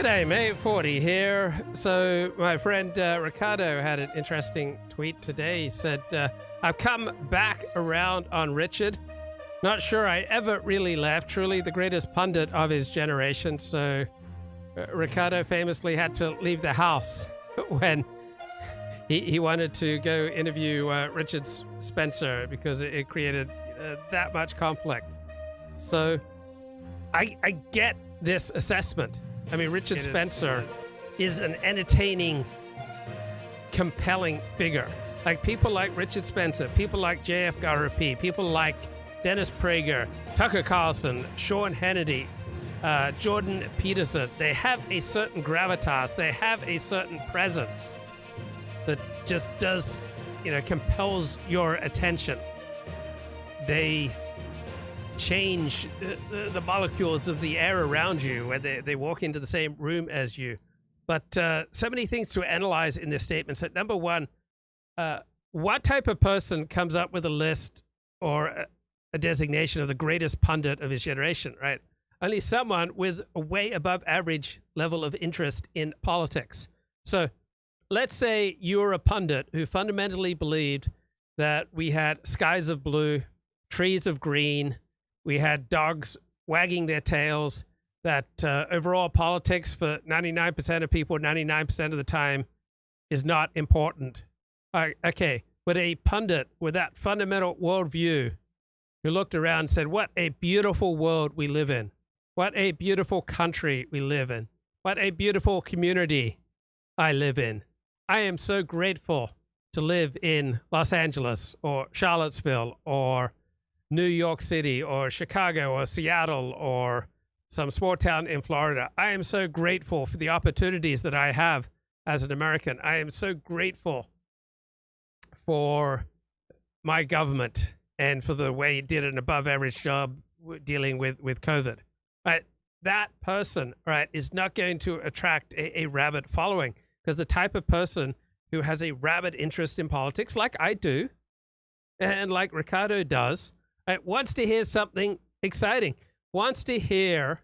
G'day, mate. 40 here. So my friend Ricardo had an interesting tweet today. He said, I've come back around on Richard. Not sure I ever really left. Truly the greatest pundit of his generation. So Ricardo famously had to leave the house when he wanted to go interview Richard Spencer because it created that much conflict. So I get this assessment. I mean, Richard Spencer is an entertaining, compelling figure. Like people like Richard Spencer, people like J.F. Gariepy, people like Dennis Prager, Tucker Carlson, Sean Hannity, Jordan Peterson. They have a certain gravitas. They have a certain presence that just does, compels your attention. They change the molecules of the air around you when they walk into the same room as you. But so many things to analyze in this statement. So number one, what type of person comes up with a list or a designation of the greatest pundit of his generation, right? Only someone with a way above average level of interest in politics. So let's say you're a pundit who fundamentally believed that we had skies of blue, trees of green, we had dogs wagging their tails, that overall politics for 99% of people, 99% of the time, is not important. Okay, but a pundit with that fundamental worldview who looked around and said, what a beautiful world we live in. What a beautiful country we live in. What a beautiful community I live in. I am so grateful to live in Los Angeles or Charlottesville or New York City or Chicago or Seattle or some small town in Florida. I am so grateful for the opportunities that I have as an American. I am so grateful for my government and for the way it did an above average job dealing with COVID. Right? That person, right, is not going to attract a rabid following, because the type of person who has a rabid interest in politics, like I do, and like Ricardo does, right, wants to hear something exciting, wants to hear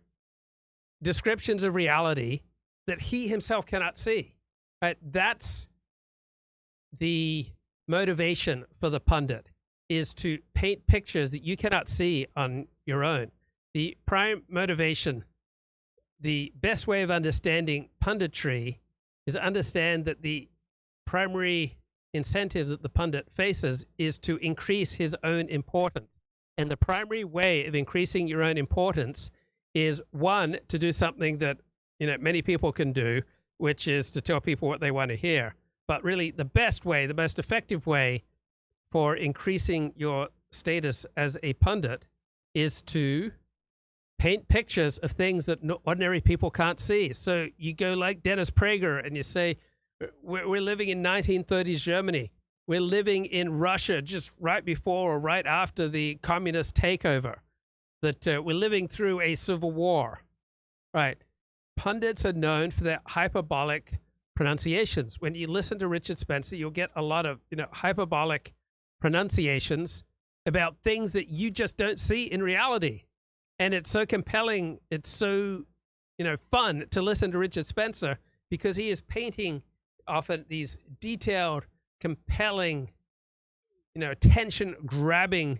descriptions of reality that he himself cannot see. Right? That's the motivation for the pundit, is to paint pictures that you cannot see on your own. The prime motivation, the best way of understanding punditry is to understand that the primary incentive that the pundit faces is to increase his own importance. And the primary way of increasing your own importance is, one, to do something that many people can do, which is to tell people what they want to hear. But really the best way, the most effective way for increasing your status as a pundit is to paint pictures of things that ordinary people can't see. So you go like Dennis Prager and you say, we're living in 1930s Germany. We're living in Russia just right before or right after the communist takeover. That we're living through a civil war, right? Pundits are known for their hyperbolic pronunciations. When you listen to Richard Spencer, you'll get a lot of hyperbolic pronunciations about things that you just don't see in reality. And it's so compelling, it's so fun to listen to Richard Spencer, because he is painting often these detailed, compelling, attention-grabbing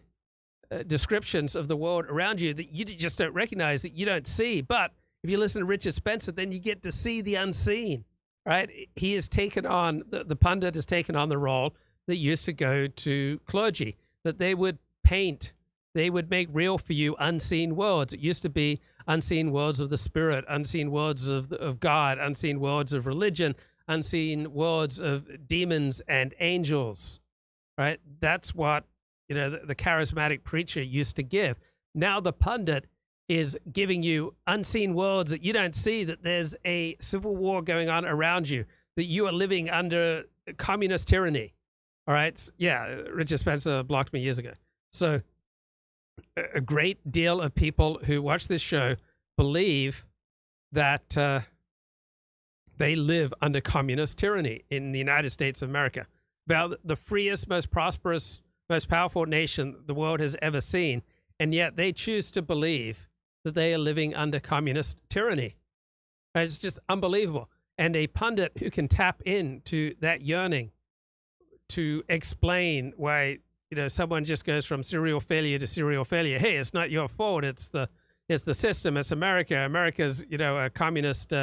descriptions of the world around you that you just don't recognize, that you don't see. But if you listen to Richard Spencer, then you get to see the unseen, right? He has taken on, the pundit has taken on the role that used to go to clergy, that they would paint, they would make real for you unseen worlds. It used to be unseen worlds of the spirit, unseen worlds of God, unseen worlds of religion, unseen worlds of demons and angels, right? That's what the charismatic preacher used to give. Now the pundit is giving you unseen worlds that you don't see, that there's a civil war going on around you, that you are living under communist tyranny. All right? Yeah, Richard Spencer blocked me years ago. So a great deal of people who watch this show believe that they live under communist tyranny in the United States of America. About the freest, most prosperous, most powerful nation the world has ever seen, and yet they choose to believe that they are living under communist tyranny. Right? It's just unbelievable. And a pundit who can tap into that yearning to explain why, someone just goes from serial failure to serial failure. Hey, it's not your fault. It's the system. It's America. America's, a communist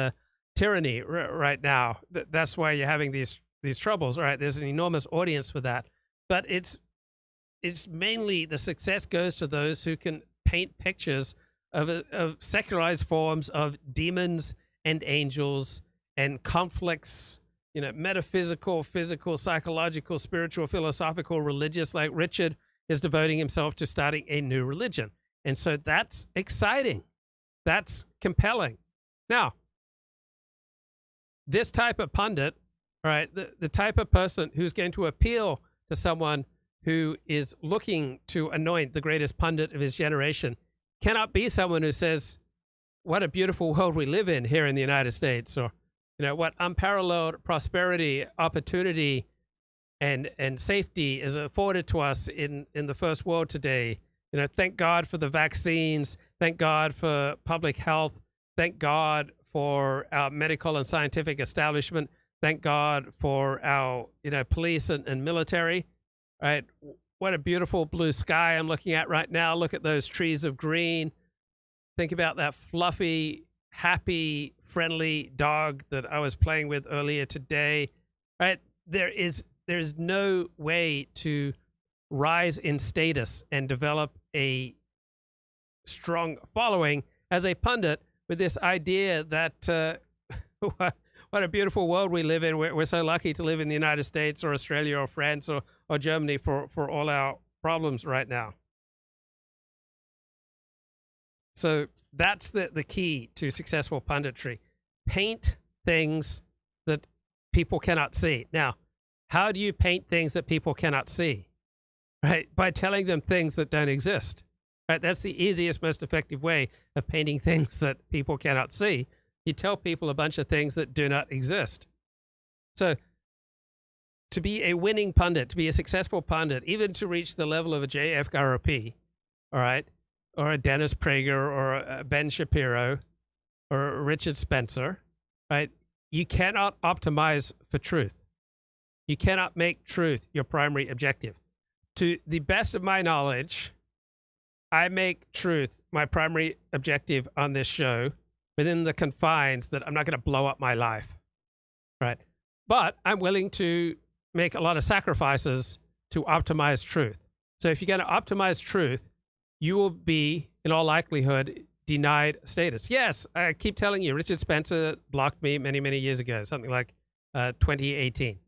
tyranny right now. That's why you're having these troubles. Right? There's an enormous audience for that. But it's mainly the success goes to those who can paint pictures of secularized forms of demons and angels and conflicts, metaphysical, physical, psychological, spiritual, philosophical, religious. Like Richard is devoting himself to starting a new religion. And so that's exciting. That's compelling. Now, this type of pundit, all right, the type of person who's going to appeal to someone who is looking to anoint the greatest pundit of his generation cannot be someone who says, what a beautiful world we live in here in the United States, or, what unparalleled prosperity, opportunity, and safety is afforded to us in the first world today. Thank God for the vaccines. Thank God for public health. Thank God for our medical and scientific establishment. Thank God for our, police and military. Right? What a beautiful blue sky I'm looking at right now. Look at those trees of green. Think about that fluffy, happy, friendly dog that I was playing with earlier today. Right? There is no way to rise in status and develop a strong following as a pundit with this idea that what a beautiful world we live in. We're so lucky to live in the United States or Australia or France or Germany for all our problems right now. So that's the key to successful punditry. Paint things that people cannot see. Now, how do you paint things that people cannot see? Right? By telling them things that don't exist. Right? That's the easiest, most effective way of painting things that people cannot see. You tell people a bunch of things that do not exist. So to be a winning pundit, to be a successful pundit, even to reach the level of a J.F. Gariepy, all right, or a Dennis Prager or a Ben Shapiro or a Richard Spencer, right, you cannot optimize for truth. You cannot make truth your primary objective. To the best of my knowledge, I make truth my primary objective on this show within the confines that I'm not going to blow up my life, right? But I'm willing to make a lot of sacrifices to optimize truth. So if you're going to optimize truth, you will be, in all likelihood, denied status. Yes, I keep telling you, Richard Spencer blocked me many, many years ago, something like 2018.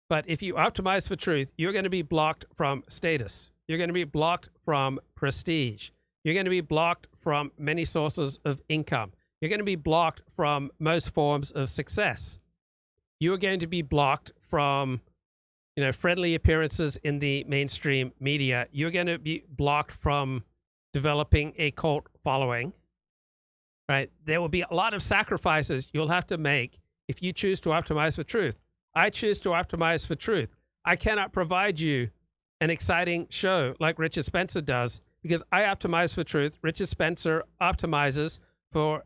But if you optimize for truth, you're going to be blocked from status. You're going to be blocked from prestige. You're going to be blocked from many sources of income. You're going to be blocked from most forms of success. You are going to be blocked from, friendly appearances in the mainstream media. You're going to be blocked from developing a cult following, right? There will be a lot of sacrifices you'll have to make if you choose to optimize for truth. I choose to optimize for truth. I cannot provide you an exciting show like Richard Spencer does because I optimize for truth. Richard Spencer optimizes for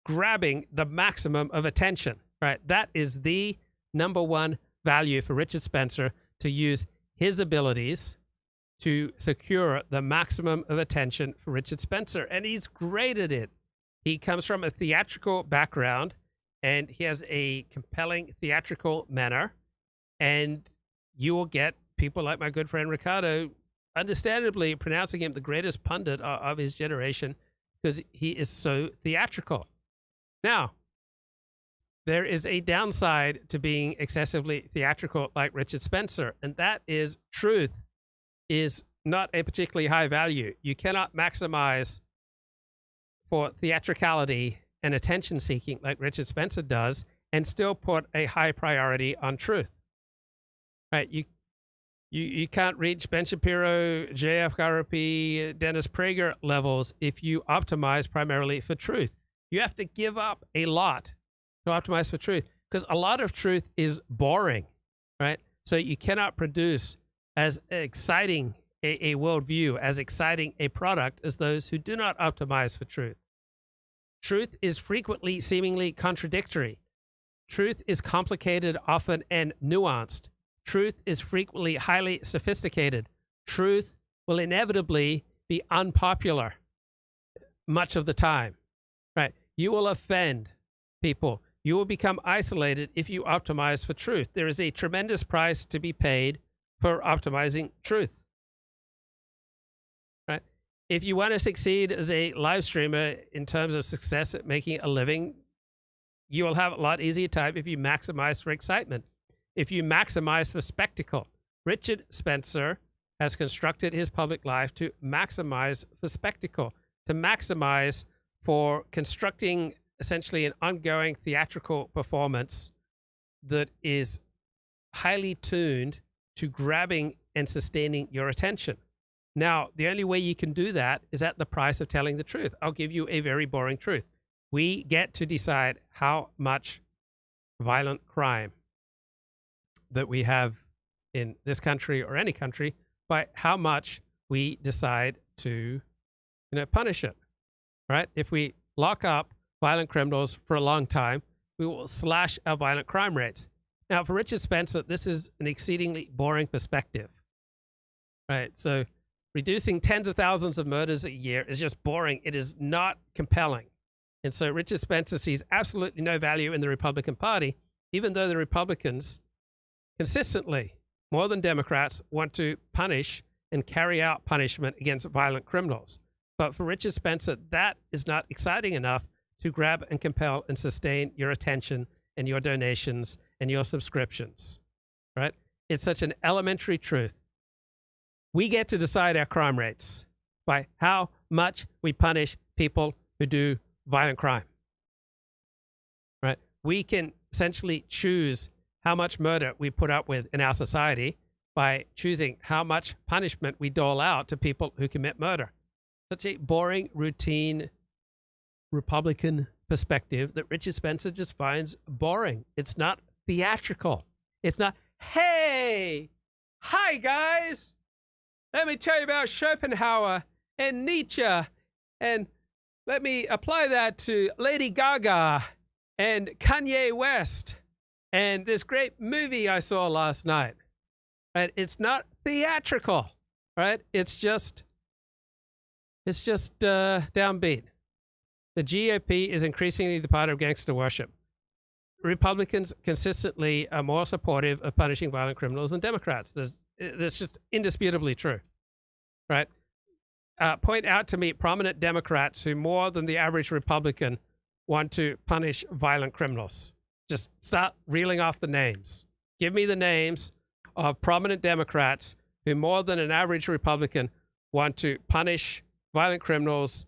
grabbing the maximum of attention, right? That is the number one value for Richard Spencer, to use his abilities to secure the maximum of attention for Richard Spencer. And he's great at it. He comes from a theatrical background and he has a compelling theatrical manner. And you will get people like my good friend Ricardo, understandably pronouncing him the greatest pundit of his generation because he is so theatrical. Now, there is a downside to being excessively theatrical like Richard Spencer, and that is truth is not a particularly high value. You cannot maximize for theatricality and attention seeking like Richard Spencer does and still put a high priority on truth. Right? You can't reach Ben Shapiro, J.F. Gariepy, Dennis Prager levels if you optimize primarily for truth. You have to give up a lot to optimize for truth because a lot of truth is boring, right? So you cannot produce as exciting a worldview, as exciting a product as those who do not optimize for truth. Truth is frequently seemingly contradictory. Truth is complicated, often, and nuanced. Truth is frequently highly sophisticated. Truth will inevitably be unpopular much of the time, right? You will offend people. You will become isolated if you optimize for truth. There is a tremendous price to be paid for optimizing truth, right? If you want to succeed as a live streamer in terms of success at making a living, you will have a lot easier time if you maximize for excitement, if you maximize for spectacle. Richard Spencer has constructed his public life to maximize for spectacle, to maximize for constructing essentially an ongoing theatrical performance that is highly tuned to grabbing and sustaining your attention. Now, the only way you can do that is at the price of telling the truth. I'll give you a very boring truth. We get to decide how much violent crime that we have in this country or any country by how much we decide to, punish it, right? If we lock up violent criminals for a long time, we will slash our violent crime rates. Now, for Richard Spencer, this is an exceedingly boring perspective, right? So reducing tens of thousands of murders a year is just boring. It is not compelling. And so Richard Spencer sees absolutely no value in the Republican Party, even though the Republicans consistently, more than Democrats, want to punish and carry out punishment against violent criminals. But for Richard Spencer, that is not exciting enough to grab and compel and sustain your attention and your donations and your subscriptions, right? It's such an elementary truth. We get to decide our crime rates by how much we punish people who do violent crime, right? We can essentially choose how much murder we put up with in our society by choosing how much punishment we dole out to people who commit murder. Such a boring, routine, Republican perspective that Richard Spencer just finds boring. It's not theatrical. It's not, hey, hi guys, let me tell you about Schopenhauer and Nietzsche, and let me apply that to Lady Gaga and Kanye West and this great movie I saw last night. Right? It's not theatrical, right? It's just downbeat. The GOP is increasingly the part of gangster worship. Republicans consistently are more supportive of punishing violent criminals than Democrats. That's just indisputably true, right? Point out to me prominent Democrats who more than the average Republican want to punish violent criminals. Just start reeling off the names. Give me the names of prominent Democrats who more than an average Republican want to punish violent criminals,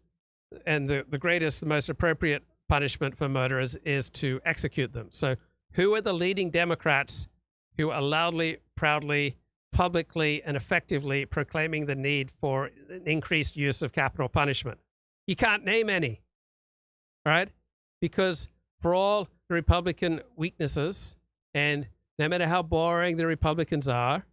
and the greatest, the most appropriate punishment for murderers is to execute them. So who are the leading Democrats who are loudly, proudly, publicly, and effectively proclaiming the need for an increased use of capital punishment? You can't name any, right? Because for all the Republican weaknesses, and no matter how boring the Republicans are,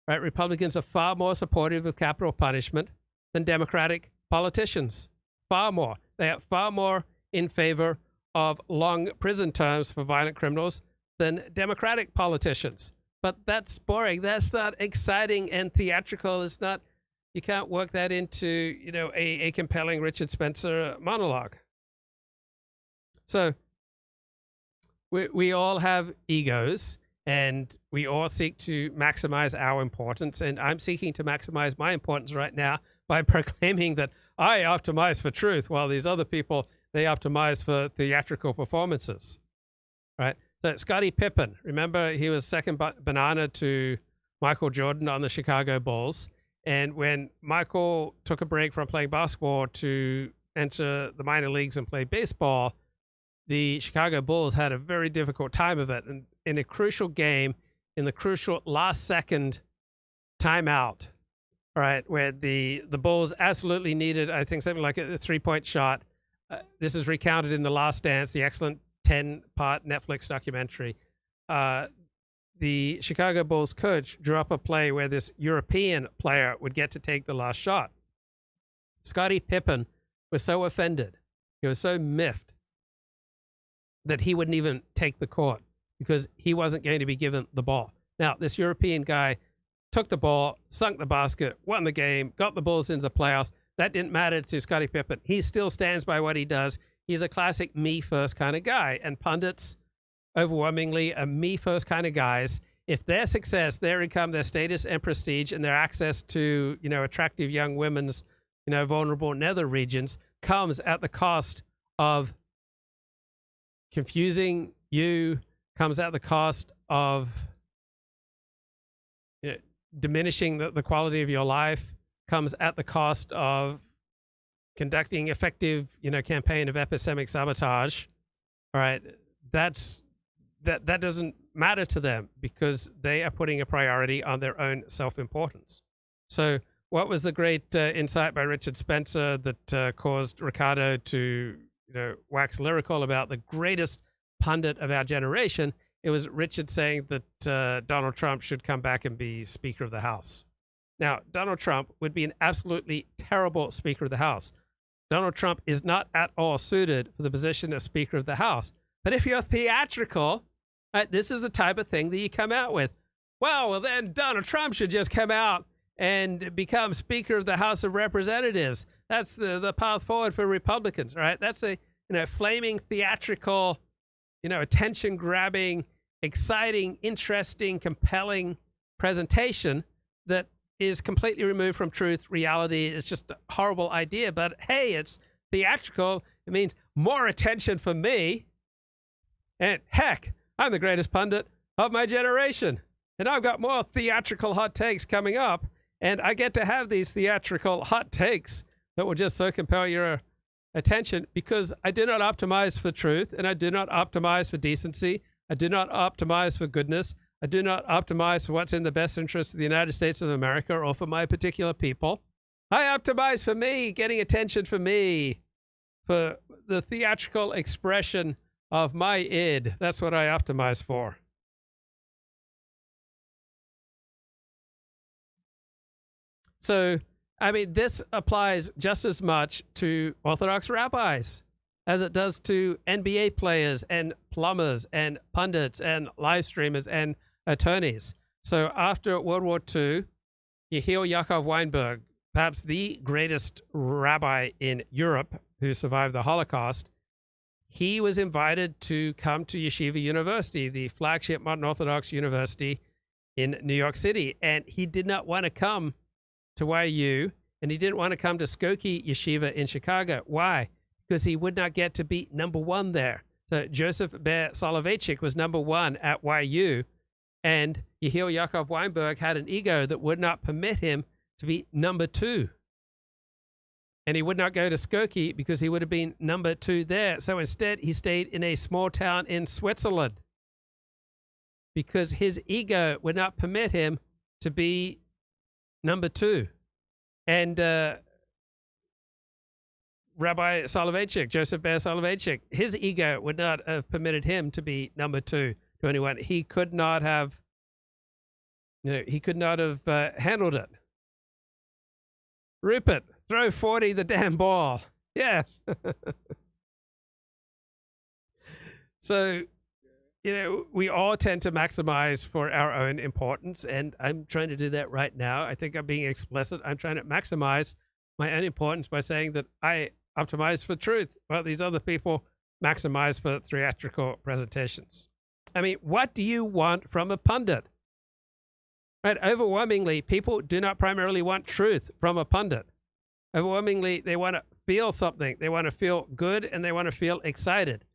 right, Republicans are far more supportive of capital punishment than Democratic politicians. Far more. They are far more in favor of long prison terms for violent criminals than Democratic politicians. But that's boring. That's not exciting and theatrical. It's not, you can't work that into, a compelling Richard Spencer monologue. So we all have egos, and we all seek to maximize our importance. And I'm seeking to maximize my importance right now by proclaiming that I optimize for truth, while these other people, they optimize for theatrical performances, right? So Scottie Pippen, remember he was second banana to Michael Jordan on the Chicago Bulls. And when Michael took a break from playing basketball to enter the minor leagues and play baseball, the Chicago Bulls had a very difficult time of it. And in a crucial game, in the crucial last second timeout, right, where the Bulls absolutely needed, I think, something like a three-point shot. This is recounted in The Last Dance, the excellent 10-part Netflix documentary. The Chicago Bulls coach drew up a play where this European player would get to take the last shot. Scottie Pippen was so offended He was so miffed that he wouldn't even take the court because he wasn't going to be given the ball. Now, this European guy took the ball, sunk the basket, won the game, got the Bulls into the playoffs. That didn't matter to Scottie Pippen. He still stands by what he does. He's a classic me-first kind of guy. And pundits, overwhelmingly, are me-first kind of guys. If their success, their income, their status and prestige, and their access to, attractive young women's, vulnerable nether regions comes at the cost of confusing you, comes at the cost of diminishing the quality of your life, comes at the cost of conducting effective, campaign of epistemic sabotage. All right, that doesn't matter to them because they are putting a priority on their own self-importance. So what was the great insight by Richard Spencer that caused Ricardo to wax lyrical about the greatest pundit of our generation? It was Richard saying that Donald Trump should come back and be Speaker of the House. Now, Donald Trump would be an absolutely terrible Speaker of the House. Donald Trump is not at all suited for the position of Speaker of the House. But if you're theatrical, right, this is the type of thing that you come out with. Well, then Donald Trump should just come out and become Speaker of the House of Representatives. That's the path forward for Republicans, right? That's a flaming theatrical, attention-grabbing, exciting, interesting, compelling presentation that is completely removed from truth, reality. It's just a horrible idea, but hey, it's theatrical. It means more attention for me. And heck, I'm the greatest pundit of my generation. And I've got more theatrical hot takes coming up. And I get to have these theatrical hot takes that will just so compel your attention because I do not optimize for truth and I do not optimize for decency. I do not optimize for goodness. I do not optimize for what's in the best interest of the United States of America or for my particular people. I optimize for me, getting attention for me, for the theatrical expression of my id. That's what I optimize for. So, this applies just as much to Orthodox rabbis as it does to NBA players and plumbers and pundits and live streamers and attorneys. So after World War II, Yehiel Yaakov Weinberg, perhaps the greatest rabbi in Europe who survived the Holocaust, he was invited to come to Yeshiva University, the flagship modern Orthodox university in New York City. And he did not want to come to YU, and he didn't want to come to Skokie Yeshiva in Chicago. Why? Because he would not get to be number one there. So Joseph Ber Soloveitchik was number one at YU, and Yehiel Yaakov Weinberg had an ego that would not permit him to be number two. And he would not go to Skokie because he would have been number two there. So instead, he stayed in a small town in Switzerland because his ego would not permit him to be number two. And Rabbi Soloveitchik, Joseph Ber Soloveitchik, his ego would not have permitted him to be number two to anyone. He could not have, handled it. Rupert, throw 40 the damn ball. Yes. So, we all tend to maximize for our own importance, and I'm trying to do that right now. I think I'm being explicit. I'm trying to maximize my own importance by saying that I optimize for truth, while these other people maximize for theatrical presentations. What do you want from a pundit? Right? Overwhelmingly, people do not primarily want truth from a pundit. Overwhelmingly, they want to feel something. They want to feel good, and they want to feel excited.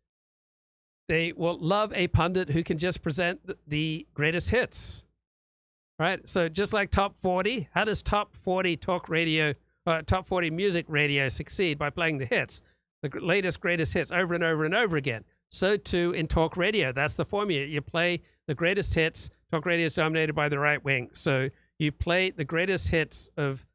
They will love a pundit who can just present the greatest hits, right? So just like Top 40, how does Top 40 talk radio, Top 40 music radio succeed? By playing the hits, the latest, greatest hits over and over and over again. So too in talk radio. That's the formula. You play the greatest hits. Talk radio is dominated by the right wing. So you play the greatest hits of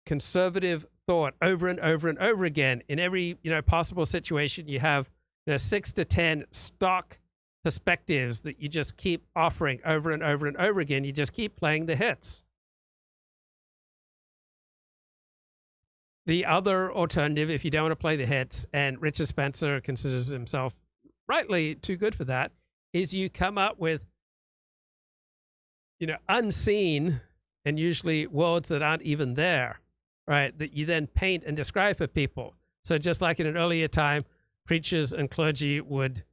conservative thought over and over and over again. In every possible situation, you have 6 to 10 stock perspectives that you just keep offering over and over and over again. You just keep playing the hits. the other alternative, if you don't want to play the hits, and Richard Spencer considers himself rightly too good for that, is you come up with, unseen and usually worlds that aren't even there, right? That you then paint and describe for people. So just like in an earlier time, preachers and clergy would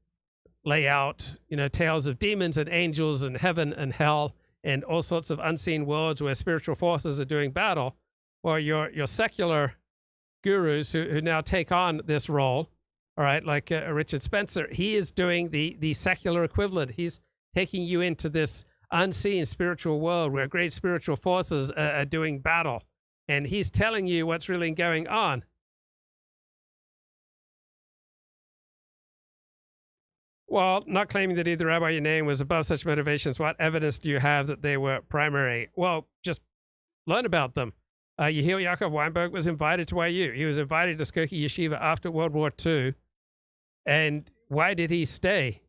lay out, tales of demons and angels and heaven and hell and all sorts of unseen worlds where spiritual forces are doing battle. Or your secular gurus who now take on this role, all right, like Richard Spencer, he is doing the secular equivalent. He's taking you into this unseen spiritual world where great spiritual forces are doing battle. And he's telling you what's really going on. Well, not claiming that either rabbi you named was above such motivations, what evidence do you have that they were primary? Well, just learn about them. Yehiel Yaakov Weinberg was invited to YU. He was invited to Skokie Yeshiva after World War II. And why did he stay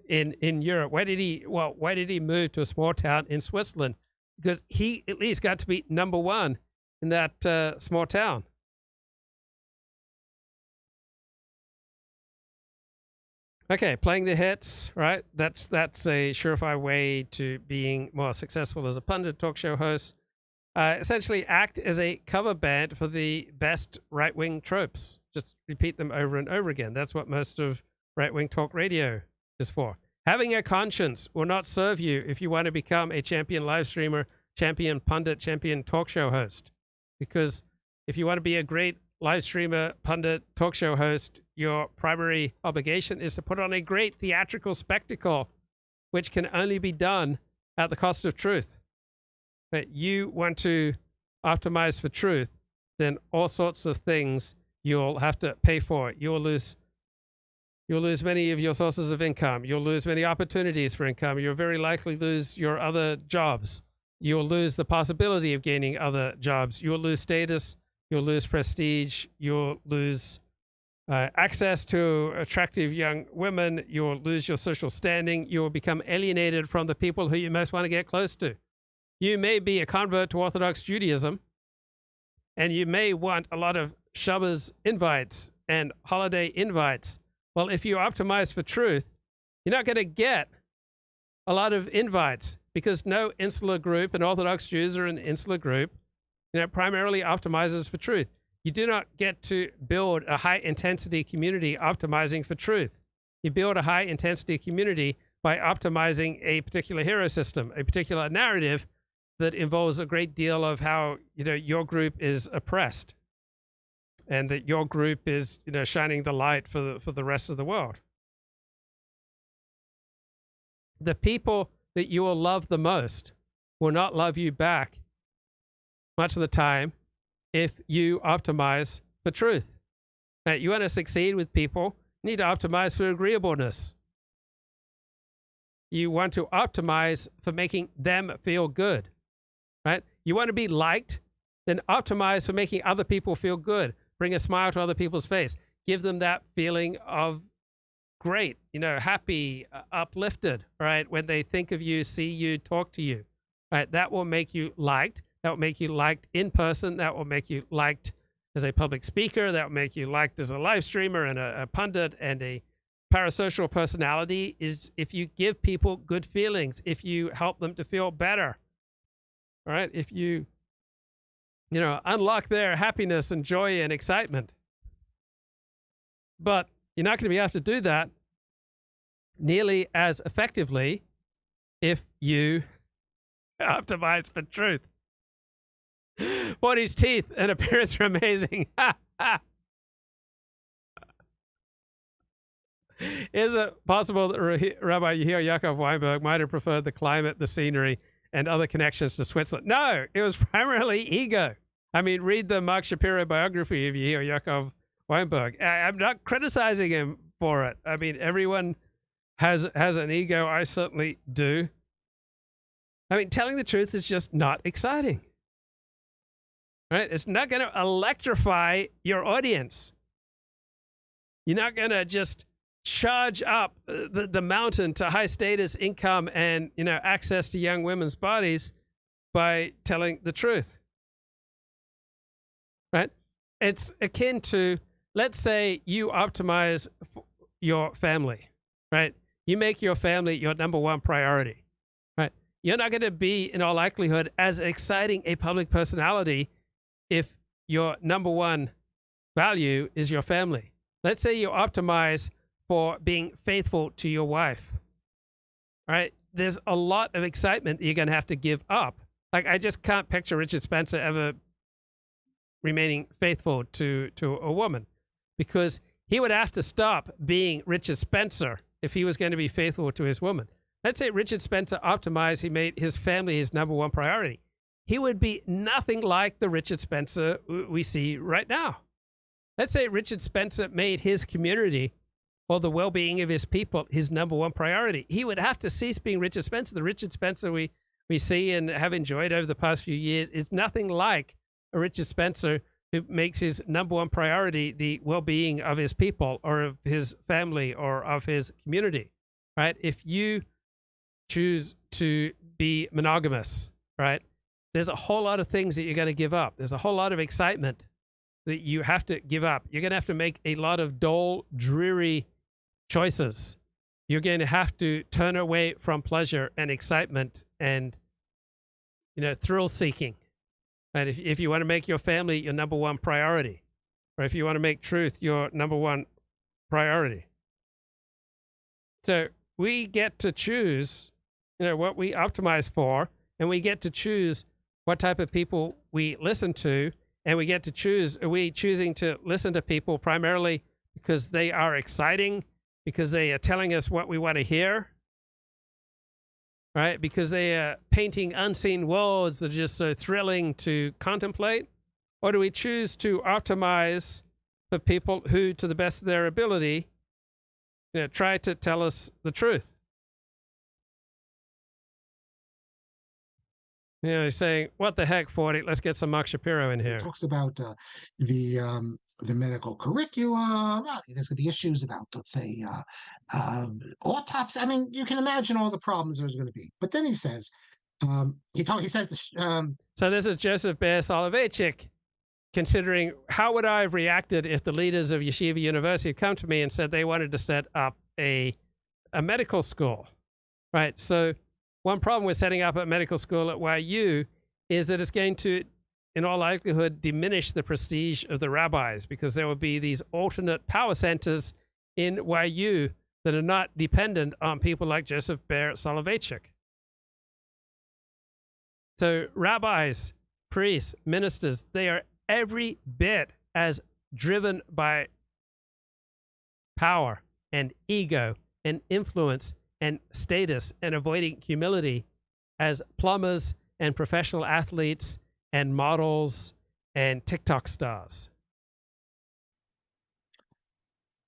in Europe? Why did he move to a small town in Switzerland? Because he at least got to be number one in that small town. Okay, playing the hits, right? That's a surefire way to being more successful as a pundit talk show host. Essentially act as a cover band for the best right-wing tropes. Just repeat them over and over again. That's what most of right-wing talk radio is for. Having a conscience will not serve you if you want to become a champion live streamer, champion pundit, champion talk show host. Because if you want to be a great live streamer, pundit, talk show host, your primary obligation is to put on a great theatrical spectacle, which can only be done at the cost of truth. But you want to optimize for truth, then all sorts of things you'll have to pay for. You'll lose many of your sources of income. You'll lose many opportunities for income. You'll very likely lose your other jobs. You'll lose the possibility of gaining other jobs. You'll lose status. You'll lose prestige. You'll lose access to attractive young women. You'll lose your social standing. You will become alienated from the people who you most want to get close to. You may be a convert to Orthodox Judaism, and you may want a lot of Shabbos invites and holiday invites. Well, if you optimize for truth, you're not going to get a lot of invites because no insular group, and Orthodox Jews are an insular group, primarily optimizes for truth. You do not get to build a high-intensity community optimizing for truth. You build a high-intensity community by optimizing a particular hero system, a particular narrative that involves a great deal of how, your group is oppressed and that your group is, shining the light for the rest of the world. The people that you will love the most will not love you back much of the time if you optimize for truth. Now, you want to succeed with people, you need to optimize for agreeableness. You want to optimize for making them feel good, right? You want to be liked, then optimize for making other people feel good. Bring a smile to other people's face. Give them that feeling of great, happy, uplifted, right? When they think of you, see you, talk to you, right? That will make you liked. That will make you liked in person. That will make you liked as a public speaker. That will make you liked as a live streamer and a pundit and a parasocial personality, is if you give people good feelings, if you help them to feel better, all right? If you, unlock their happiness and joy and excitement. But you're not going to be able to do that nearly as effectively if you optimize for truth. Body's teeth and appearance are amazing. Is it possible that Rabbi Yehiel Yaakov Weinberg might have preferred the climate, the scenery, and other connections to Switzerland? No, it was primarily ego. I mean, read the Marc Shapiro biography of Yehiel Yaakov Weinberg. I'm not criticizing him for it. I mean, everyone has an ego. I certainly do. I mean, telling the truth is just not exciting. Right? It's not going to electrify your audience. You're not going to just charge up the mountain to high status income and, access to young women's bodies by telling the truth. Right? it's akin to, let's say you optimize your family, right? You make your family your number one priority, right? You're not going to be, in all likelihood, as exciting a public personality if your number one value is your family. Let's say you optimize for being faithful to your wife, right? There's a lot of excitement that you're going to have to give up. Like, I just can't picture Richard Spencer ever remaining faithful to a woman, because he would have to stop being Richard Spencer if he was going to be faithful to his woman. Let's say Richard Spencer optimized, he made his family his number one priority. He would be nothing like the Richard Spencer we see right now. Let's say Richard Spencer made his community or the well-being of his people his number one priority. He would have to cease being Richard Spencer. The Richard Spencer we see and have enjoyed over the past few years is nothing like a Richard Spencer who makes his number one priority the well-being of his people or of his family or of his community, right? If you choose to be monogamous, right, there's a whole lot of things that you're going to give up. There's a whole lot of excitement that you have to give up. You're going to have to make a lot of dull, dreary choices. You're going to have to turn away from pleasure and excitement and, thrill seeking. And if you want to make your family your number one priority, or if you want to make truth your number one priority. So we get to choose, what we optimize for, and we get to choose what type of people we listen to, and we get to choose, are we choosing to listen to people primarily because they are exciting, because they are telling us what we want to hear, right? Because they are painting unseen worlds that are just so thrilling to contemplate? Or do we choose to optimize for people who, to the best of their ability, try to tell us the truth? He's saying, what the heck, 40? Let's get some Marc Shapiro in here. He talks about the medical curriculum. There's going to be issues about, let's say, autopsy. I mean, you can imagine all the problems there's going to be. But then he says, he says this. So this is Joseph Bear Soloveitchik, considering how would I have reacted if the leaders of Yeshiva University had come to me and said they wanted to set up a medical school, right? So one problem with setting up a medical school at YU is that it's going to, in all likelihood, diminish the prestige of the rabbis, because there will be these alternate power centers in YU that are not dependent on people like Joseph Bear Soloveitchik. So rabbis, priests, ministers, they are every bit as driven by power and ego and influence and status and avoiding humility as plumbers and professional athletes and models and TikTok stars.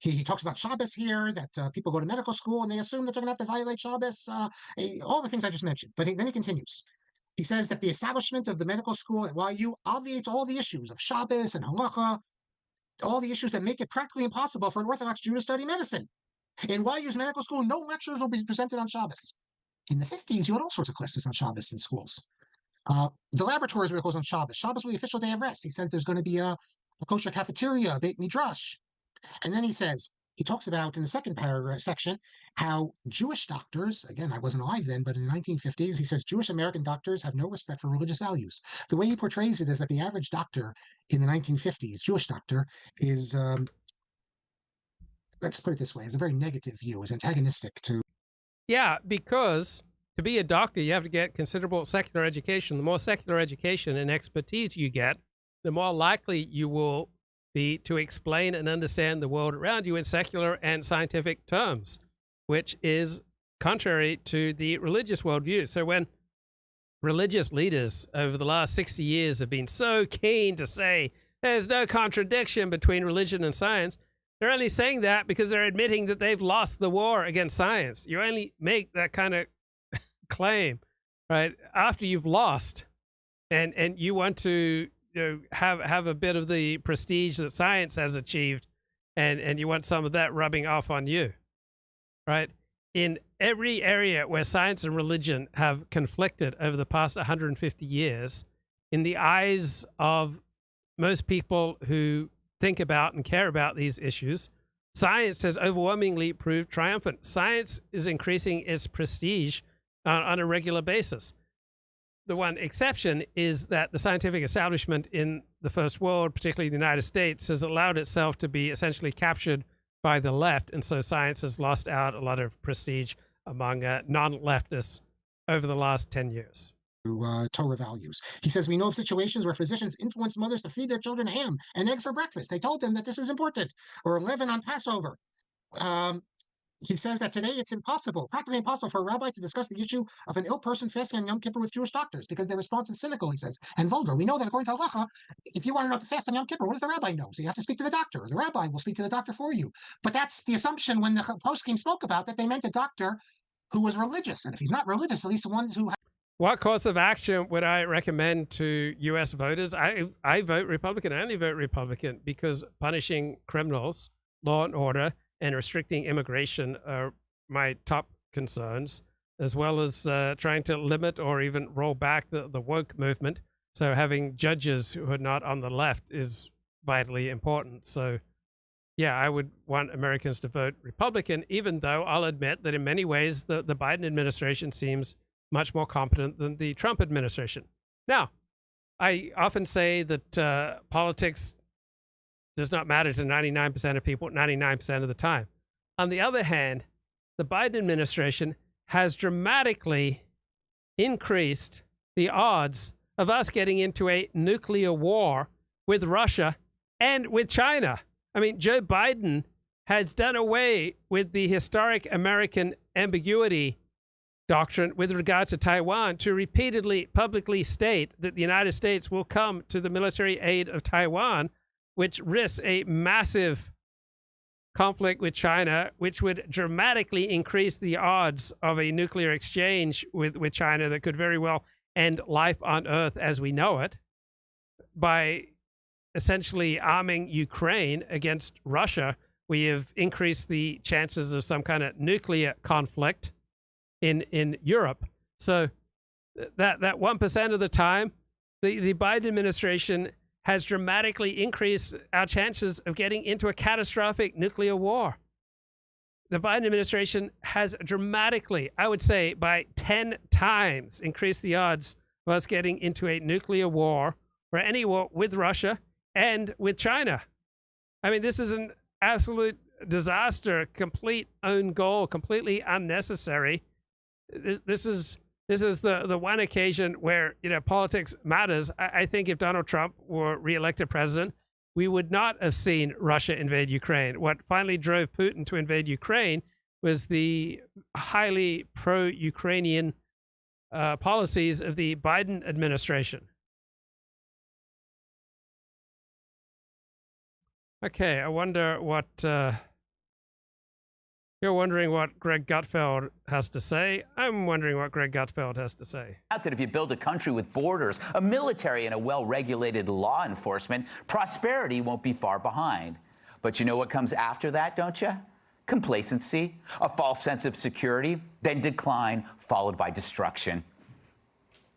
He talks about Shabbos here, that people go to medical school and they assume that they're going to have to violate Shabbos, all the things I just mentioned. But then he continues. He says that the establishment of the medical school at YU obviates all the issues of Shabbos and halacha, all the issues that make it practically impossible for an Orthodox Jew to study medicine. In YU's medical school, no lectures will be presented on Shabbos. In the 50s, you had all sorts of classes on Shabbos in schools. The laboratories were closed on Shabbos. Shabbos was the official day of rest. He says there's going to be a kosher cafeteria, a beit midrash. And then he talks about in the second paragraph section how Jewish doctors, again, I wasn't alive then, but in the 1950s, he says Jewish American doctors have no respect for religious values. The way he portrays it is that the average doctor in the 1950s, Jewish doctor, is, let's put it this way, is a very negative view, is antagonistic to. Yeah, because to be a doctor, you have to get considerable secular education. The more secular education and expertise you get, the more likely you will be to explain and understand the world around you in secular and scientific terms, which is contrary to the religious worldview. So when religious leaders over the last 60 years have been so keen to say there's no contradiction between religion and science, they're only saying that because they're admitting that they've lost the war against science. You only make that kind of claim, right, after you've lost, and you want to have a bit of the prestige that science has achieved, and you want some of that rubbing off on you, right? In every area where science and religion have conflicted over the past 150 years, in the eyes of most people who think about and care about these issues, science has overwhelmingly proved triumphant. Science is increasing its prestige on a regular basis. The one exception is that the scientific establishment in the first world, particularly the United States, has allowed itself to be essentially captured by the left. And so science has lost out a lot of prestige among non-leftists over the last 10 years. Torah values. He says, we know of situations where physicians influence mothers to feed their children ham and eggs for breakfast. They told them that this is important, or leaven on Passover. He says that today it's impossible, practically impossible for a rabbi to discuss the issue of an ill person fasting on Yom Kippur with Jewish doctors because their response is cynical, he says, and vulgar. We know that according to halacha, if you want to know to fast on Yom Kippur, what does the rabbi know? So you have to speak to the doctor. The rabbi will speak to the doctor for you. But that's the assumption when the poskim spoke about that they meant a doctor who was religious. And if he's not religious, at least the ones who... What course of action would I recommend to U.S. voters? I vote Republican. I only vote Republican because punishing criminals, law and order, and restricting immigration are my top concerns, as well as trying to limit or even roll back the woke movement. So having judges who are not on the left is vitally important. So yeah, I would want Americans to vote Republican, even though I'll admit that in many ways the Biden administration seems much more competent than the Trump administration. Now, I often say that politics does not matter to 99% of people 99% of the time. On the other hand, the Biden administration has dramatically increased the odds of us getting into a nuclear war with Russia and with China. I mean, Joe Biden has done away with the historic American ambiguity doctrine with regard to Taiwan to repeatedly publicly state that the United States will come to the military aid of Taiwan, which risks a massive conflict with China, which would dramatically increase the odds of a nuclear exchange with China that could very well end life on Earth as we know it by essentially arming Ukraine against Russia. We have increased the chances of some kind of nuclear conflict in Europe. So that 1% of the time, the Biden administration has dramatically increased our chances of getting into a catastrophic nuclear war. The Biden administration has dramatically, I would say by 10 times, increased the odds of us getting into a nuclear war or any war with Russia and with China. I mean, this is an absolute disaster, complete own goal, completely unnecessary. This is the one occasion where, you know, politics matters. I think if Donald Trump were reelected president, we would not have seen Russia invade Ukraine. What finally drove Putin to invade Ukraine was the highly pro-Ukrainian policies of the Biden administration. Okay, I wonder what... You're wondering what Greg Gutfeld has to say. I'm wondering what Greg Gutfeld has to say. That if you build a country with borders, a military, and a well-regulated law enforcement, prosperity won't be far behind. But you know what comes after that, don't you? Complacency, a false sense of security, then decline, followed by destruction.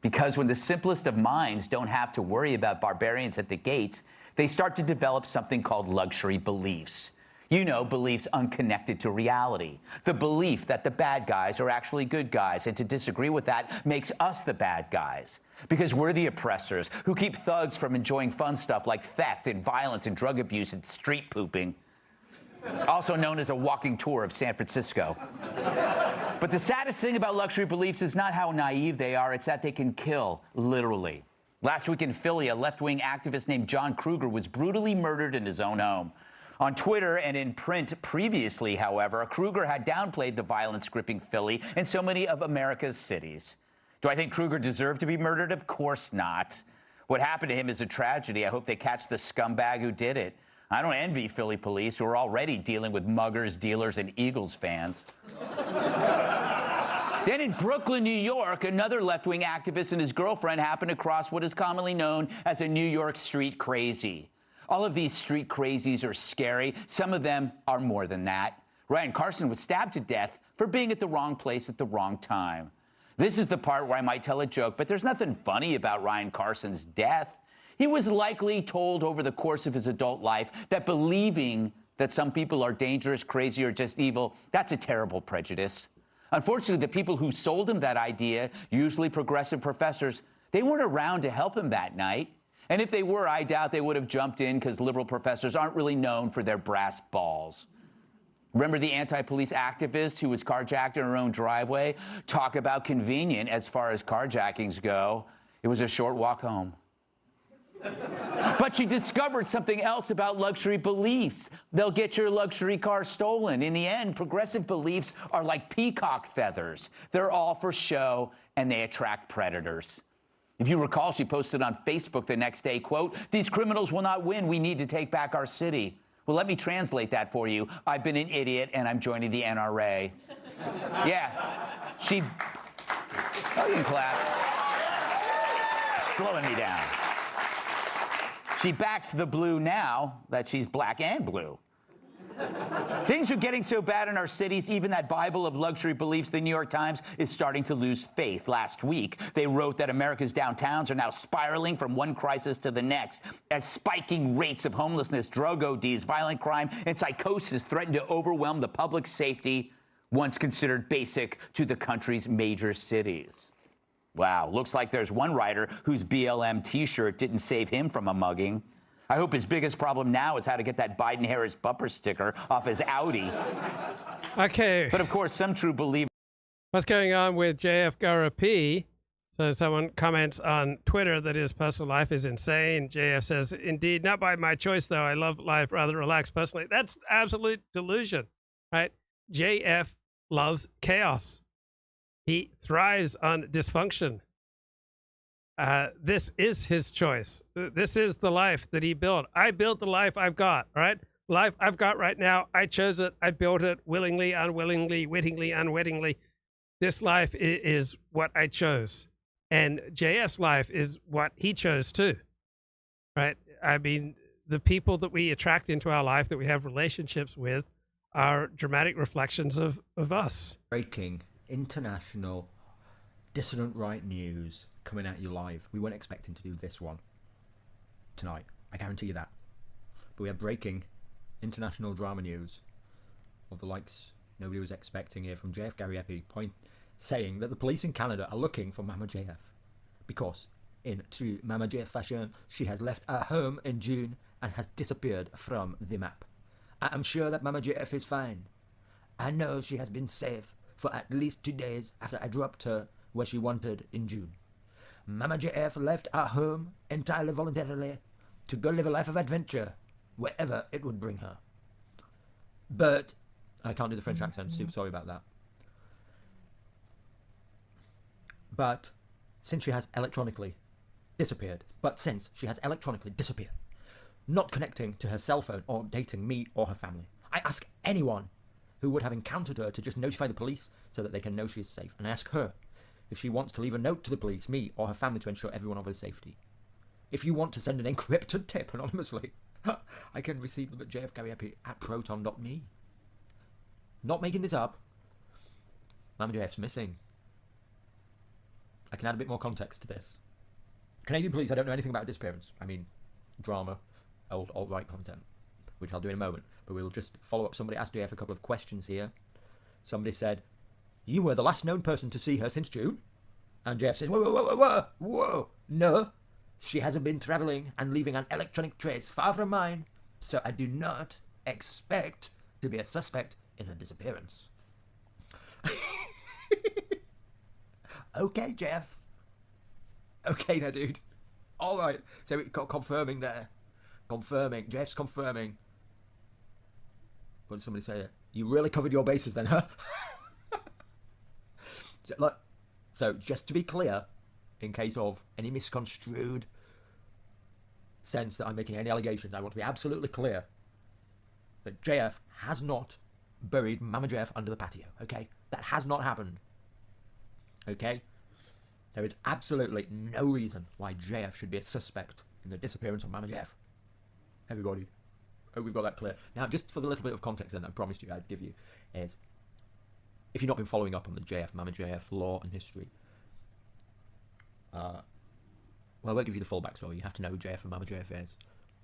Because when the simplest of minds don't have to worry about barbarians at the gates, they start to develop something called luxury beliefs. You know, beliefs unconnected to reality. The belief that the bad guys are actually good guys, and to disagree with that makes us the bad guys. Because we're the oppressors who keep thugs from enjoying fun stuff like theft and violence and drug abuse and street pooping. Also known as a walking tour of San Francisco. But the saddest thing about luxury beliefs is not how naive they are, it's that they can kill, literally. Last week in Philly, a left-wing activist named John Kruger was brutally murdered in his own home. On Twitter and in print previously, however, Kruger had downplayed the violence gripping Philly and so many of America's cities. Do I think Kruger deserved to be murdered? Of course not. What happened to him is a tragedy. I hope they catch the scumbag who did it. I don't envy Philly police, who are already dealing with muggers, dealers, and Eagles fans. Then in Brooklyn, New York, another left-wing activist and his girlfriend happened to cross what is commonly known as a New York street crazy. All of these street crazies are scary. Some of them are more than that. Ryan Carson was stabbed to death for being at the wrong place at the wrong time. This is the part where I might tell a joke, but there's nothing funny about Ryan Carson's death. He was likely told over the course of his adult life that believing that some people are dangerous, crazy, or just evil, that's a terrible prejudice. Unfortunately, the people who sold him that idea, usually progressive professors, they weren't around to help him that night. And if they were, I doubt they would have jumped in, because liberal professors aren't really known for their brass balls. Remember the anti-police activist who was carjacked in her own driveway? Talk about convenient as far as carjackings go. It was a short walk home. But she discovered something else about luxury beliefs. They'll get your luxury car stolen. In the end, progressive beliefs are like peacock feathers. They're all for show, and they attract predators. If you recall, she posted on Facebook the next day, quote, "These criminals will not win. We need to take back our city." Well, let me translate that for you. I've been an idiot, and I'm joining the NRA. Yeah, she... Oh, you can clap. Slowing me down. She backs the blue now that she's black and blue. Things are getting so bad in our cities, even that Bible of luxury beliefs, the New York Times, is starting to lose faith. Last week, they wrote that America's downtowns are now spiraling from one crisis to the next as spiking rates of homelessness, drug ODs, violent crime, and psychosis threaten to overwhelm the public safety once considered basic to the country's major cities. Wow, looks like there's one writer whose BLM t-shirt didn't save him from a mugging. I hope his biggest problem now is how to get that Biden-Harris bumper sticker off his Audi. Okay. But of course, some true believers... What's going on with JF Gariepy? So someone comments on Twitter that his personal life is insane. JF says, "Indeed, not by my choice, though. I love life rather relaxed personally." That's absolute delusion, right? JF loves chaos. He thrives on dysfunction. This is his choice. This is the life that he built. I built the life I've got, right? Life I've got right now. I chose it. I built it willingly, unwillingly, wittingly, unwittingly. This life is what I chose. And JF's life is what he chose too, right? I mean, the people that we attract into our life, that we have relationships with, are dramatic reflections of us. Breaking international dissident right news coming at you live. We weren't expecting to do this one tonight, I guarantee you that. But we have breaking international drama news of the likes nobody was expecting here from JF Gariepy, saying that the police in Canada are looking for Mama JF because, in true Mama JF fashion, she has left her home in June and has disappeared from the map. I am sure that Mama JF is fine. I know she has been safe for at least 2 days after I dropped her where she wanted in June. Mama JF left her home entirely voluntarily to go live a life of adventure wherever it would bring her. But I can't do the French accent, super sorry about that. But since she has electronically disappeared, not connecting to her cell phone or dating me or her family, I ask anyone who would have encountered her to just notify the police so that they can know she is safe. And I ask her if she wants to leave a note to the police, me or her family, to ensure everyone of her safety. If you want to send an encrypted tip anonymously, I can receive them at jfgariepy@proton.me. Not making this up. Mama JF's missing. I can add a bit more context to this. Canadian police, I don't know anything about disappearance. I mean, drama, old alt-right content, which I'll do in a moment. But we'll just follow up. Somebody asked JF a couple of questions here. Somebody said, "You were the last known person to see her since June?" And JF says, whoa, no. She hasn't been travelling and leaving an electronic trace far from mine, so I do not expect to be a suspect in her disappearance. Okay, Jeff. Okay there, dude. All right. So we got confirming there. Confirming. Jeff's confirming. What did somebody say? You really covered your bases then, huh? So, look, so just to be clear, in case of any misconstrued sense that I'm making any allegations, I want to be absolutely clear that JF has not buried Mama JF under the patio, okay? That has not happened, okay? There is absolutely no reason why JF should be a suspect in the disappearance of Mama JF. Everybody, hope we've got that clear. Now, just for the little bit of context then I promised you I'd give you is, if you've not been following up on the JF, Mama JF lore and history, Well, I won't give you the full backstory. You have to know who JF and Mama JF is.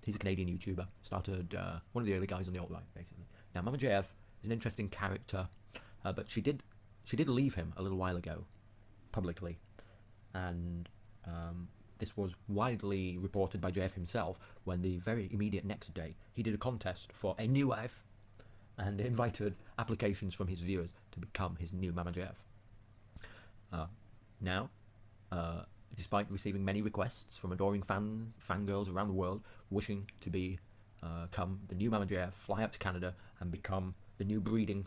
He's a Canadian YouTuber. Started one of the early guys on the alt-right, basically. Now, Mama JF is an interesting character, but she did leave him a little while ago, publicly, and this was widely reported by JF himself when the very immediate next day he did a contest for a new wife and invited applications from his viewers to become his new Mama JF. Now, despite receiving many requests from adoring fangirls around the world wishing to become the new Mama JF, fly out to Canada and become the new breeding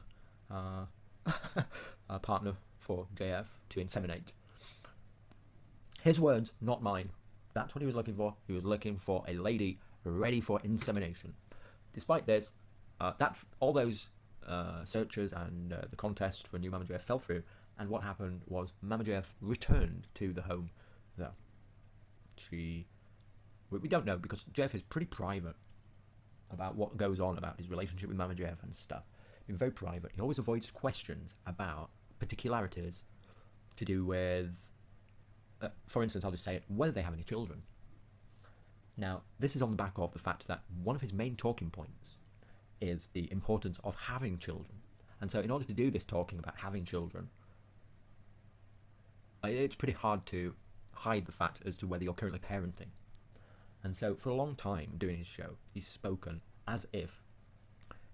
partner for JF to inseminate. His words, not mine. That's what he was looking for. He was looking for a lady ready for insemination. Despite this, all those searches and the contest for a new Mama JF fell through, and what happened was Mama JF returned to the home that we don't know, because JF is pretty private about what goes on about his relationship with Mama JF and stuff. He's very private. He always avoids questions about particularities to do with, for instance, I'll just say it, whether they have any children. Now, this is on the back of the fact that one of his main talking points is the importance of having children. And so in order to do this talking about having children, it's pretty hard to hide the fact as to whether you're currently parenting. And so for a long time doing his show, he's spoken as if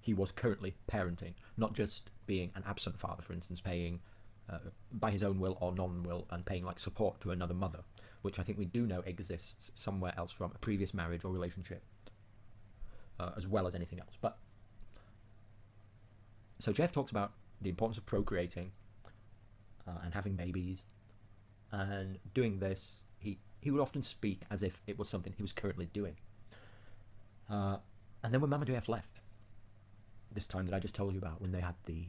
he was currently parenting, not just being an absent father, for instance, paying by his own will or non-will and paying like support to another mother, which I think we do know exists somewhere else from a previous marriage or relationship, as well as anything else. But so Jeff talks about the importance of procreating and having babies, and doing this, he would often speak as if it was something he was currently doing. And then when Mama JF left, this time that I just told you about, when they had the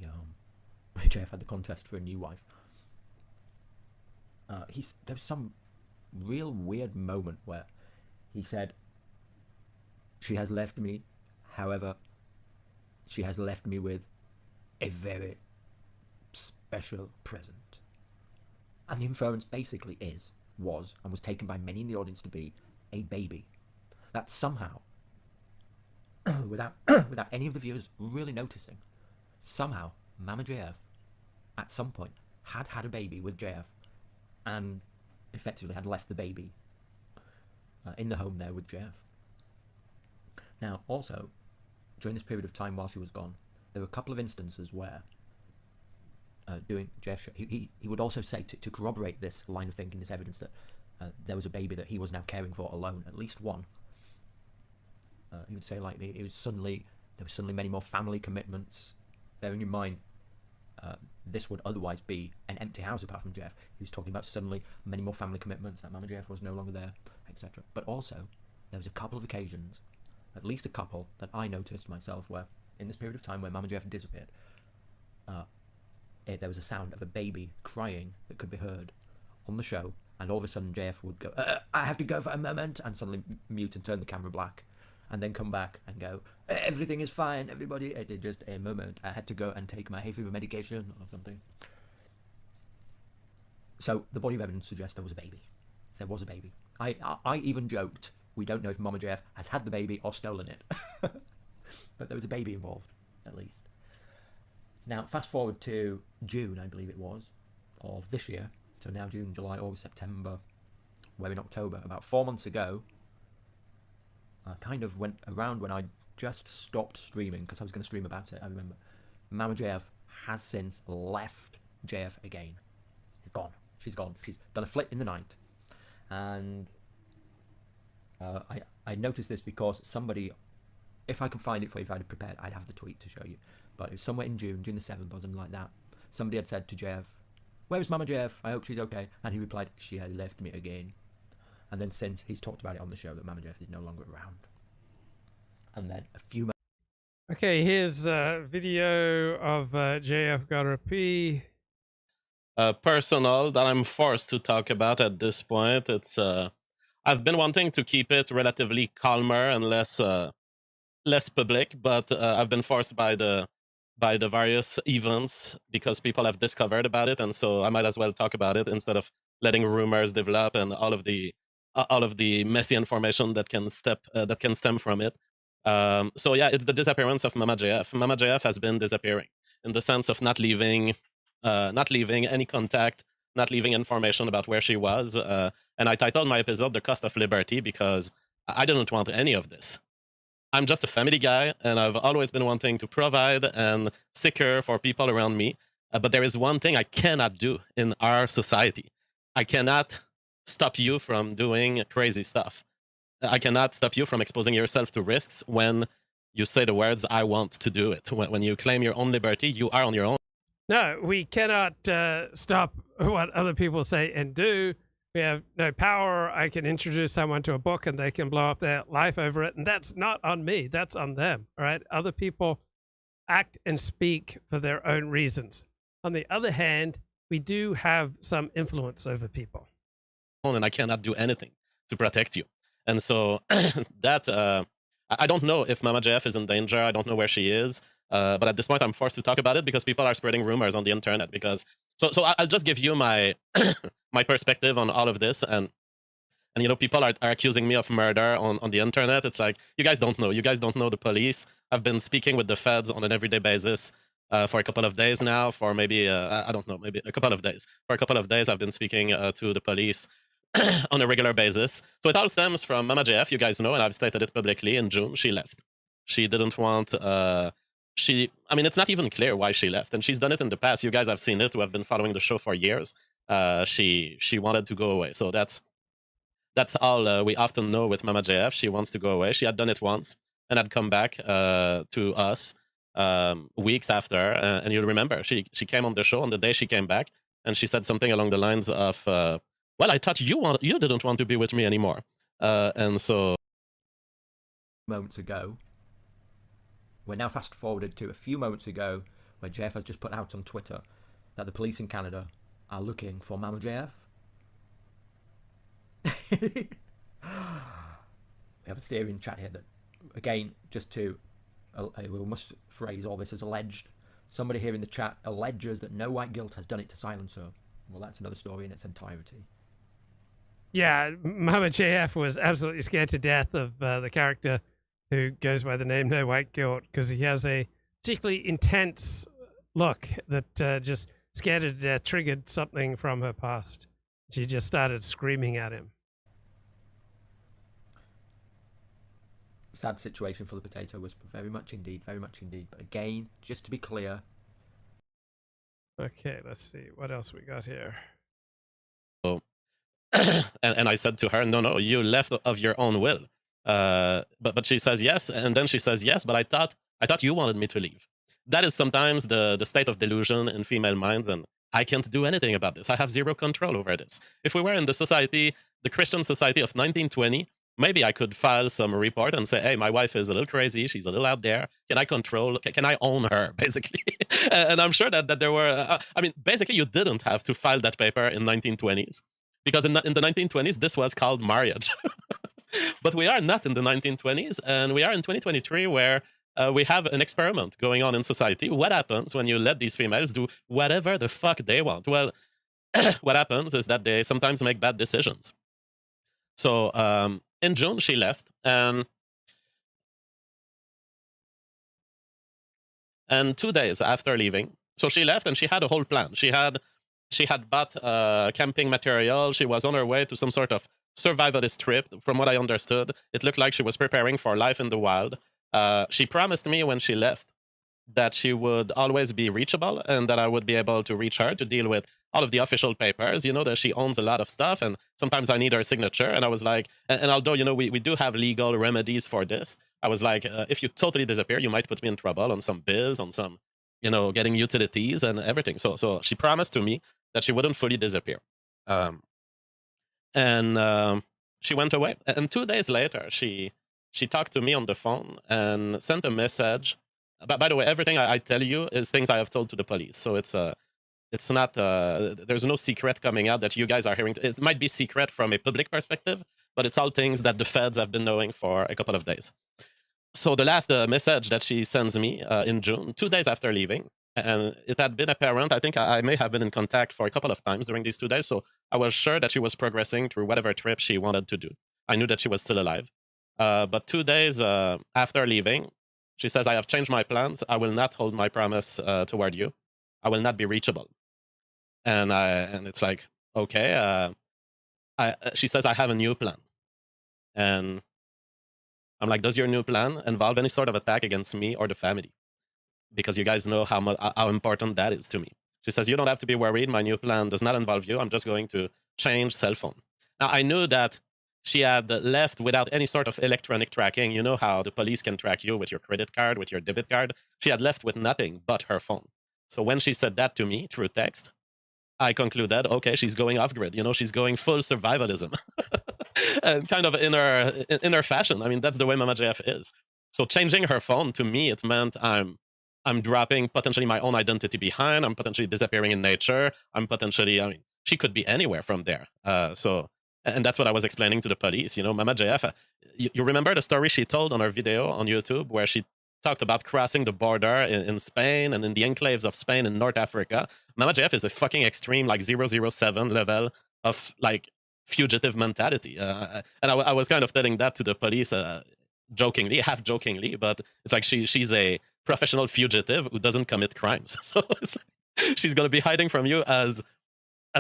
JF had the contest for a new wife, there was some real weird moment where he said, "She has left me, however, she has left me with a very special present." And the inference basically was taken by many in the audience to be a baby. That somehow, without any of the viewers really noticing, somehow Mama JF at some point had a baby with JF and effectively had left the baby in the home there with JF. Now, also, during this period of time while she was gone, there were a couple of instances where doing JF show, he would also say, to corroborate this line of thinking, this evidence that there was a baby that he was now caring for alone, at least one. He would say like there was suddenly many more family commitments. Bearing in mind, this would otherwise be an empty house apart from Jeff. He was talking about suddenly many more family commitments, that Mama Jeff was no longer there, etc. But also, there was a couple of occasions, at least a couple, that I noticed myself where, in this period of time where Mama Jeff disappeared, there was a sound of a baby crying that could be heard on the show, and all of a sudden JF would go, "I have to go for a moment," and suddenly mute and turn the camera black, and then come back and go, "Everything is fine, everybody, it is just a moment. I had to go and take my hay fever medication," or something. So the body of evidence suggests there was a baby. There was a baby. I even joked, we don't know if Mama JF has had the baby or stolen it. But there was a baby involved, at least. Now, fast forward to June, I believe it was, of this year. So now June, July, August, September. We're in October. About 4 months ago, I kind of went around when I just stopped streaming, because I was going to stream about it, I remember. Mama JF has since left JF again. She's gone. She's gone. She's done a flip in the night. And I noticed this because somebody, if I could find it for you, if I had prepared, I'd have the tweet to show you. But it was somewhere in June the 7th or something like that. Somebody had said to JF, "Where is Mama JF? I hope she's okay." And he replied, "She has left me again." And then since, he's talked about it on the show that Mama JF is no longer around. And then a few months. Okay, here's a video of JF Gariepy. Personal that I'm forced to talk about at this point. It's I've been wanting to keep it relatively calmer and less public, but I've been forced by the various events because people have discovered about it, and so I might as well talk about it instead of letting rumors develop and all of the all of the messy information that can stem from it. So yeah, it's the disappearance of Mama JF. Mama JF has been disappearing in the sense of not leaving any contact, not leaving information about where she was. And I titled my episode "The Cost of Liberty" because I didn't want any of this. I'm just a family guy, and I've always been wanting to provide and secure for people around me. But there is one thing I cannot do in our society. I cannot stop you from doing crazy stuff. I cannot stop you from exposing yourself to risks when you say the words, "I want to do it." When you claim your own liberty, you are on your own. No, we cannot stop what other people say and do. We have no power. I can introduce someone to a book and they can blow up their life over it. And that's not on me. That's on them. All right. Other people act and speak for their own reasons. On the other hand, we do have some influence over people. And I cannot do anything to protect you. And so I don't know if Mama JF is in danger. I don't know where she is. But at this point, I'm forced to talk about it because people are spreading rumors on the internet. So I'll just give you my my perspective on all of this. And people are accusing me of murder on the internet. It's like, you guys don't know. You guys don't know the police. I've been speaking with the feds on an everyday basis for a couple of days now. For maybe, I don't know, maybe a couple of days. For a couple of days, I've been speaking to the police on a regular basis. So it all stems from Mama JF, you guys know, and I've stated it publicly. In June, she left. She didn't want... it's not even clear why she left, and she's done it in the past. You guys have seen it, who have been following the show for years. She wanted to go away. So that's all we often know with Mama JF. She wants to go away. She had done it once and had come back to us weeks after. And you'll remember, she came on the show on the day she came back, and she said something along the lines of, well, I thought you didn't want to be with me anymore. And so... Moments ago, we're now fast forwarded to a few moments ago, where JF has just put out on Twitter that the police in Canada are looking for Mama JF. We have a theory in chat here that, again, just to, we must phrase all this as alleged. Somebody here in the chat alleges that No White Guilt has done it to silence her. Well, that's another story in its entirety. Yeah, Mama JF was absolutely scared to death of the character who goes by the name No White Guilt, because he has a particularly intense look that just scared her to death, triggered something from her past. She just started screaming at him. Sad situation for the Potato Whisperer, very much indeed, very much indeed. But again, just to be clear. Okay, let's see. What else we got here? Oh. and I said to her, no, you left of your own will. But she says yes, and then she says yes, but I thought you wanted me to leave. That is sometimes the state of delusion in female minds, and I can't do anything about this. I have zero control over this. If we were in the Christian society of 1920, maybe I could file some report and say, hey, my wife is a little crazy, she's a little out there. Can I own her, basically? And I'm sure that there were, basically you didn't have to file that paper in 1920s, because in the 1920s, this was called marriage. But we are not in the 1920s, and we are in 2023, where we have an experiment going on in society. What happens when you let these females do whatever the fuck they want? Well, what happens is that they sometimes make bad decisions. So in June, she left, and 2 days after leaving, so she left and she had a whole plan. She had bought camping material. She was on her way to some sort of survivalist trip. From what I understood, it looked like she was preparing for life in the wild. She promised me when she left that she would always be reachable and that I would be able to reach her to deal with all of the official papers. You know that she owns a lot of stuff, and sometimes I need her signature. And I was like, and although, we do have legal remedies for this, I was like, if you totally disappear, you might put me in trouble on some bills, on some, getting utilities and everything. So she promised to me that she wouldn't fully disappear. And she went away. And 2 days later, she talked to me on the phone and sent a message. By the way, everything I tell you is things I have told to the police. So it's not, there's no secret coming out that you guys are hearing. It might be secret from a public perspective, but it's all things that the feds have been knowing for a couple of days. So the last message that she sends me in June, 2 days after leaving, And it had been apparent. I think I may have been in contact for a couple of times during these 2 days, so I was sure that she was progressing through whatever trip she wanted to do. I knew that she was still alive. But 2 days after leaving, she says, I have changed my plans. I will not hold my promise toward you. I will not be reachable. And it's like, okay. She says, I have a new plan. And I'm like, does your new plan involve any sort of attack against me or the family? Because you guys know how important that is to me. She says, you don't have to be worried. My new plan does not involve you. I'm just going to change cell phone. Now, I knew that she had left without any sort of electronic tracking. You know how the police can track you with your credit card, with your debit card. She had left with nothing but her phone. So when she said that to me through text, I concluded, okay, she's going off grid. You know, she's going full survivalism. And kind of in her fashion. I mean, that's the way Mama JF is. So changing her phone, to me, it meant I'm dropping potentially my own identity behind. I'm potentially disappearing in nature. I mean, she could be anywhere from there. And that's what I was explaining to the police. You know, Mama JF, you remember the story she told on her video on YouTube where she talked about crossing the border in Spain and in the enclaves of Spain in North Africa. Mama JF is a fucking extreme, like 007 level of like fugitive mentality. And I was kind of telling that to the police jokingly, half jokingly, but it's like she's a professional fugitive who doesn't commit crimes. So it's like, she's going to be hiding from you as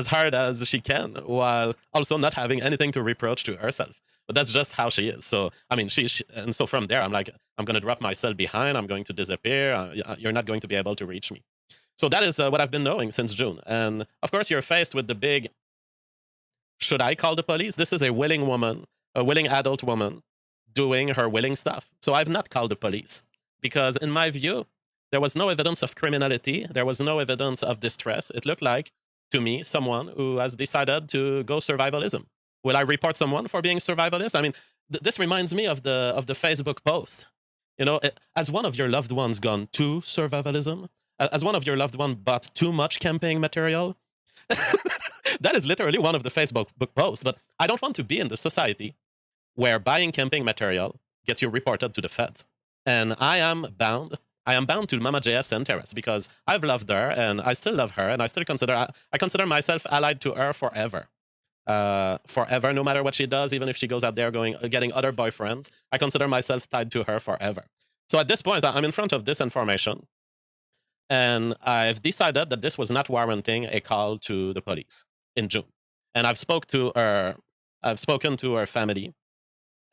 hard as she can, while also not having anything to reproach to herself. But that's just how she is. So, I mean, and so from there, I'm like, I'm going to drop my cell behind. I'm going to disappear. You're not going to be able to reach me. So that is what I've been knowing since June. And of course, you're faced with the big, should I call the police? This is a willing woman, a willing adult woman doing her willing stuff. So I've not called the police because in my view, there was no evidence of criminality. There was no evidence of distress. It looked like, to me, someone who has decided to go survivalism. Will I report someone for being survivalist? I mean, this reminds me of the Facebook post. You know, as one of your loved ones gone to survivalism, as one of your loved ones bought too much camping material, that is literally one of the Facebook posts. But I don't want to be in the society where buying camping material gets you reported to the feds. And I am bound to Mama JF's interest because I've loved her and I still love her and I consider myself allied to her forever. Forever, no matter what she does, even if she goes out there getting other boyfriends, I consider myself tied to her forever. So at this point, I'm in front of this information and I've decided that this was not warranting a call to the police in June. And I've spoken to her family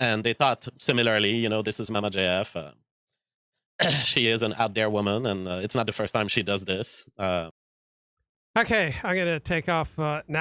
and they thought similarly, you know, this is Mama JF. She is an out there woman, and it's not the first time she does this. Okay, I'm going to take off now.